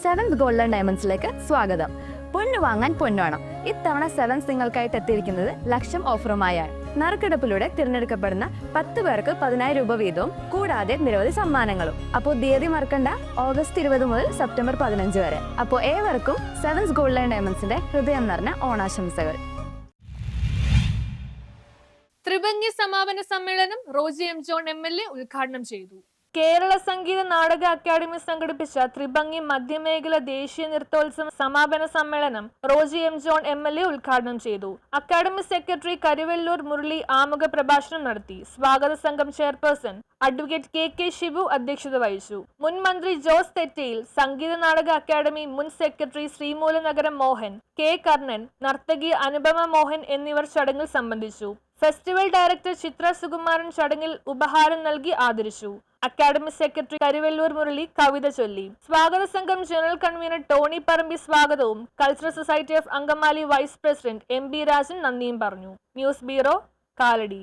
Sevens gold and ഡയമണ്ട്സിലേക്ക് സ്വാഗതം. പൊന്നു വാങ്ങാൻ പൊന്നുവേണം. ഇത്തവണ സെവൻസ് നിങ്ങൾക്കായിട്ട് എത്തിയിരിക്കുന്നത് ലക്ഷം ഓഫറുമായാണ്. നറുക്കെടുപ്പിലൂടെ തിരഞ്ഞെടുക്കപ്പെടുന്ന 10 പേർക്ക് 10,000 രൂപ വീതവും കൂടാതെ നിരവധി സമ്മാനങ്ങളും. അപ്പോൾ തീയതി മറക്കണ്ട, ഓഗസ്റ്റ് 20 മുതൽ സെപ്റ്റംബർ 15 വരെ. അപ്പോൾ ഏവർക്കും സെവൻസ് ഗോൾഡ് ആൻഡ് ഡയമണ്ട്സിന്റെ ഹൃദയം നിറഞ്ഞ ഓണാശംസകൾ. ത്രിഭംഗി സമാപന സമ്മേളനം റോജി എം ജോൺ MLA ഉദ്ഘാടനം ചെയ്തു. കേരള സംഗീത നാടക അക്കാദമി സംഘടിപ്പിച്ച ത്രിഭംഗി മധ്യമേഖല ദേശീയ നൃത്തോത്സവ സമാപന സമ്മേളനം റോജി എം ജോൺ MLA ഉദ്ഘാടനം ചെയ്തു. അക്കാദമി സെക്രട്ടറി കരുവല്ലൂർ മുരളി ആമുഖ പ്രഭാഷണം നടത്തി. സ്വാഗത സംഘം ചെയർപേഴ്സൺ അഡ്വക്കേറ്റ് KK ഷിബു അധ്യക്ഷത വഹിച്ചു. മുൻ മന്ത്രി ജോസ് തെറ്റയിൽ, സംഗീത നാടക അക്കാദമി മുൻ സെക്രട്ടറി ശ്രീമൂലനഗരം മോഹൻ, K കർണൻ, നർത്തകി അനുപമ മോഹൻ എന്നിവർ ചടങ്ങിൽ സംബന്ധിച്ചു. ഫെസ്റ്റിവൽ ഡയറക്ടർ ചിത്ര സുകുമാരൻ ചടങ്ങിൽ ഉപഹാരം നൽകി ആദരിച്ചു. അക്കാദമി സെക്രട്ടറി കരുവല്ലൂർ മുരളി കവിത ചൊല്ലി. സ്വാഗത സംഘം ജനറൽ കൺവീനർ ടോണി പറമ്പി സ്വാഗതവും cultural society of Angamaly vice president MB Rajan നന്ദിയും പറഞ്ഞു. News bureau, Kalady.